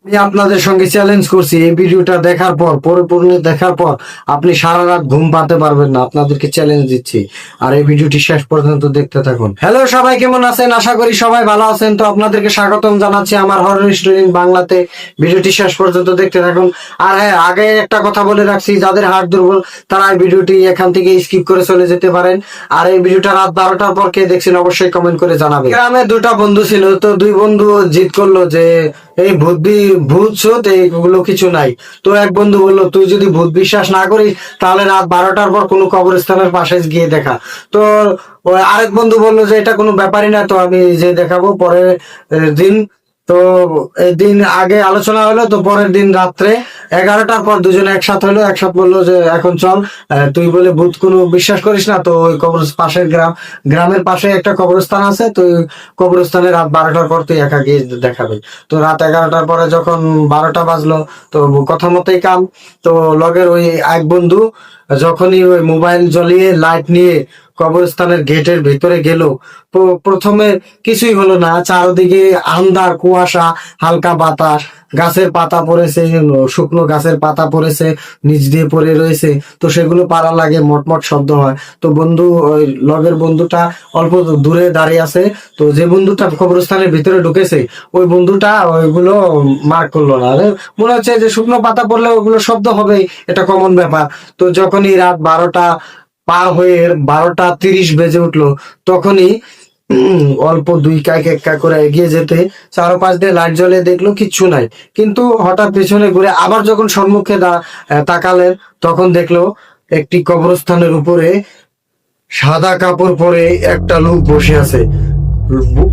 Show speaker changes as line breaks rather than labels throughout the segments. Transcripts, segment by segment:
আমি আপনাদের সঙ্গে চ্যালেঞ্জ করছি, এই ভিডিওটা দেখার পর পরিপূর্ণ দেখার পর আপনি সারা রাত ঘুম পাতে পারবেন না। আপনাদেরকে চ্যালেঞ্জ দিচ্ছি, আর এই ভিডিওটি শেষ পর্যন্ত দেখতে থাকুন। হ্যালো সবাই, কেমন আছেন? আশা করি সবাই ভালো আছেন। তো আপনাদেরকে স্বাগতম জানাচ্ছি আমার হরর স্টোরি বাংলাতে। ভিডিওটি শেষ পর্যন্ত দেখতে থাকুন। আর হ্যাঁ, আগে একটা কথা বলে রাখছি, যাদের হার্ট দুর্বল তারা এই ভিডিওটি এখান থেকে স্কিপ করে চলে যেতে পারেন। আর এই ভিডিওটা রাত 12টার পর কে দেখছেন অবশ্যই কমেন্ট করে জানাবেন। গ্রামে দুটা বন্ধু ছিল, তো দুই বন্ধু জিদ করলো যে এই ভূত সূত এইগুলো কিছু নাই। তো এক বন্ধু বললো, তুই যদি ভূত বিশ্বাস না করিস তাহলে রাত 12টার পর কোনো কবরস্থানের পাশে গিয়ে দেখা। তো আরেক বন্ধু বললো যে এটা কোনো ব্যাপারই না, তো আমি যে দেখাবো। পরের দিন, তো এই দিন আগে আলোচনা হলো, তো পরের দিন রাত্রে 11টার পর দুজনে একসাথে হলো। একসাথে বললো যে এখন চল, তুই বলে ভূত কোনো বিশ্বাস করিস না, তো ওই পাশের গ্রামের পাশে একটা কবরস্থান আছে, তো ওই কবরস্থানে রাত 12টার পর তুই একা গিয়ে দেখাবে। তো রাত 11টার পরে যখন 12টা বাজলো, তো কথা মতোই কাম। তো লগের ওই এক বন্ধু যখনই ওই মোবাইল জ্বলিয়ে লাইট নিয়ে কবরস্থানের গেটের ভিতরে গেল, তো প্রথমে কিছুই হলো না। চারদিকে আন্ধার, কুয়াশা, হালকা বাতাস, গাছের পাতা পড়েছে, শুকনো গাছের পাতা পড়েছে, নিচ দিয়ে পড়ে রয়েছে। তো সেগুলো পাড়া লাগে, মটমট শব্দ হয়। তো বন্ধু, ওই লগের বন্ধুটা অল্প দূরে দাঁড়িয়ে আছে। তো যে বন্ধুটা কবরস্থানের ভিতরে ঢুকেছে, ওই বন্ধুটা ওইগুলো মার্ক করলো না। আরে মনে হচ্ছে যে শুকনো পাতা পড়লে ওগুলো শব্দ হবে, এটা কমন ব্যাপার। তো যখনই রাত 12টা পার হয়ে 12টা 30 বেজে উঠলো, তখনই অল্প দুই কাক এক কাক করে এগিয়ে যেতে চারপাশ দিয়ে লাইট জ্বলে দেখলো কিচ্ছু নাই। কিন্তু হঠাৎ পেছনে ঘুরে আবার যখন সম্মুখে তাকালেন, তখন দেখলো একটি কবরস্থানের উপরে সাদা কাপড় পরে একটা লোক বসে আছে।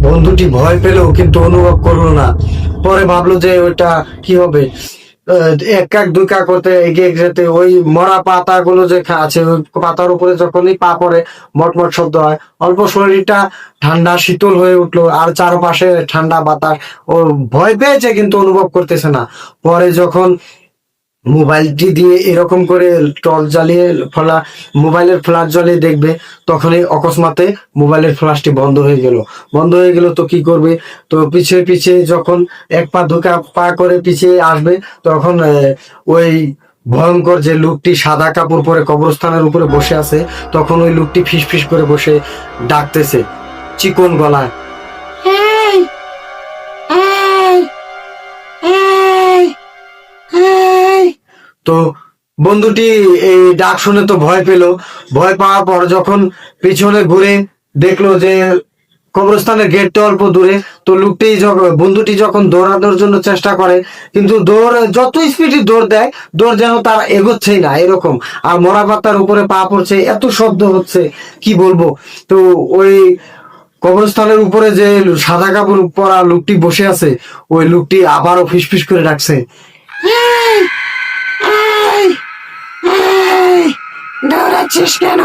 বন্ধুটি ভয় পেলেও কিন্তু অনুভব করলো না। পরে ভাবলো যে ওইটা কি হবে। এক কাক দুই কাক করতে এগিয়ে যেতে ওই মরা পাতাগুলো যে আছে, ওই পাতার উপরে যখনই পা পড়ে মটমট শব্দ হয়। অল্প শরীরটা ঠান্ডা শীতল হয়ে উঠলো, আর চারপাশে ঠান্ডা বাতাস। ও ভয় পেয়েছে কিন্তু অনুভব করতেছে না। পরে যখন মোবাইলটি দিয়ে এরকম করে টর্চ জ্বালিয়ে মোবাইলের ফ্ল্যাশ জ্বালিয়ে দেখবে, তখনই অকস্মাতে মোবাইলের ফ্ল্যাশটি বন্ধ হয়ে গেল। তো কি করবে? তো পিছিয়ে পিছিয়ে যখন এক পা দুটা পা করে পিছিয়ে আসবে, তখন ওই ভয়ঙ্কর যে লোকটি সাদা কাপড় পরে কবরস্থানের উপরে বসে আছে, তখন ওই লোকটি ফিস ফিস করে বসে ডাকতেছে চিকন গলায়, এই, এই, এই, এই। তো বন্ধুটি এই ডাক শুনে তো ভয় পেল। ভয় পাওয়ার পর যখন পিছনে ঘুরে দেখলো যে কবরস্থানের গেটটা অল্প দূরে, তো বন্ধুটি যখন দৌড়ানোর জন্য চেষ্টা করে, কিন্তু যত স্পিডে দৌড় দেয়, দৌড় যেন তার এগোচ্ছেই না এরকম। আর মরা পাতার উপরে পা পড়ছে, এত শব্দ হচ্ছে কি বলবো। তো ওই কবরস্থানের উপরে যে সাদা কাপড় পরা লোকটি বসে আছে, ওই লোকটি আবারও ফিসফিস করে ডাকছে, এই, এই, এই, দৌড়াচ্ছিস কেন?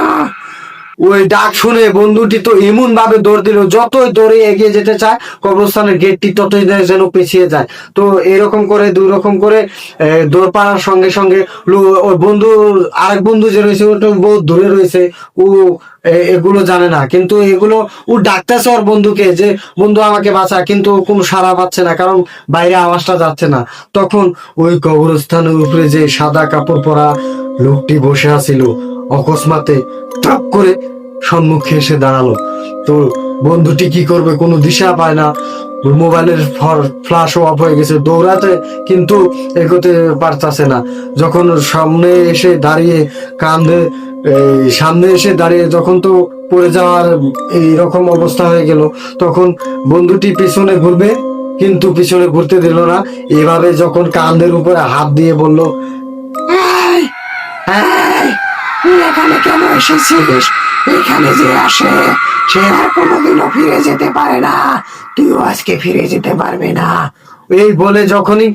ওই ডাক শুনে বন্ধুটি তো এমন ভাবে দৌড় দিল, যতই দৌড়ে এগিয়ে যেতে চায় কবরস্থানের গেটটি ততই যেন পেছিয়ে যায়। তো এরকম করে দুই রকম করে দৌড় পাড়ার সঙ্গে সঙ্গে ওই আরেক বন্ধু যে রয়েছে ওটা বহুত দূরে রয়েছে, ও এগুলো জানে না, কিন্তু এগুলো ও ডাকতেছে ওর বন্ধুকে যে বন্ধু আমাকে বাঁচা, কিন্তু কোনো সাড়া পাচ্ছে না, কারণ বাইরে আওয়াজটা যাচ্ছে না। তখন ওই কবরস্থানের উপরে যে সাদা কাপড় পরা লোকটি বসে আছিল, অকস্মাতে টপ করে সম্মুখে এসে দাঁড়ালো। তো বন্ধুটি কি করবে, কোনো দিশা পায় না। মোবাইলের ফ্ল্যাশও অফ হয়ে গেছে, দৌড়াতে কিন্তু এগোতে পারতাছে না। যখন সামনে এসে দাঁড়িয়ে যখন তো পড়ে যাওয়ার এইরকম অবস্থা হয়ে গেল, তখন বন্ধুটি পিছনে ঘুরবে কিন্তু পিছনে ঘুরতে দিল না। এভাবে যখন কাঁধের উপরে হাত দিয়ে বলল, এই, এই, তুই এখানে কেন এসেছিস? এখানে যে আসে সে আর কোনোদিনও ফিরে যেতে পারে না, তুইও আজকে ফিরে যেতে পারবে না। এই বলে যখনই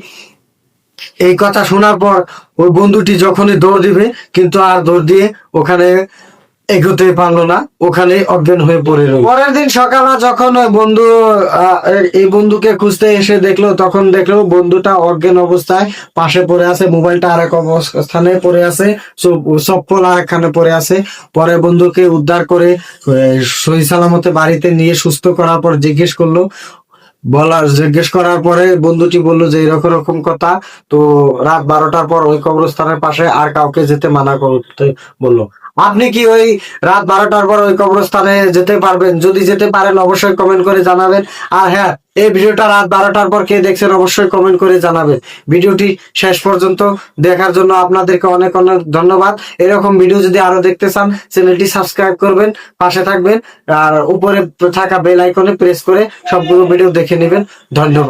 এই কথা শোনার পর ওই বন্ধুটি যখনই দৌড় দিবে, কিন্তু আর দৌড় দিয়ে ওখানে এগোতে পারলো না, ওখানে অজ্ঞান হয়ে পড়ে রইল। পরের দিন সকালে যখন ওই এই বন্ধুকে খুঁজতে এসে দেখলো, তখন দেখলো বন্ধুটা অজ্ঞান অবস্থায় পাশে পড়ে আছে, মোবাইলটা আরেক অবস্থানে পড়ে আছে, চপ্পল আরেকখানে পড়ে আছে। পরে বন্ধুকে উদ্ধার করে সহি সালামতে বাড়িতে নিয়ে সুস্থ করার পর জিজ্ঞেস করলো, জিজ্ঞেস করার পরে বন্ধুটি বললো যে এরকম এরকম কথা। তো রাত 12টার পর ওই কবরস্থানের পাশে আর কাউকে যেতে মানা করতে বললো। আপনি কি ওই রাত 12টার পর ওই কবরস্থানে যেতে পারবেন? যদি যেতে পারেন অবশ্যই কমেন্ট করে জানাবেন। আর হ্যাঁ, এই ভিডিওটা রাত 12টার পর কে দেখছেন অবশ্যই কমেন্ট করে জানাবেন। ভিডিওটি শেষ পর্যন্ত দেখার জন্য আপনাদেরকে অনেক অনেক ধন্যবাদ। এরকম ভিডিও যদি আরো দেখতে চান চ্যানেলটি সাবস্ক্রাইব করবেন, পাশে থাকবেন আর উপরে থাকা বেল আইকনে প্রেস করে সবগুলো ভিডিও দেখে নেবেন। ধন্যবাদ।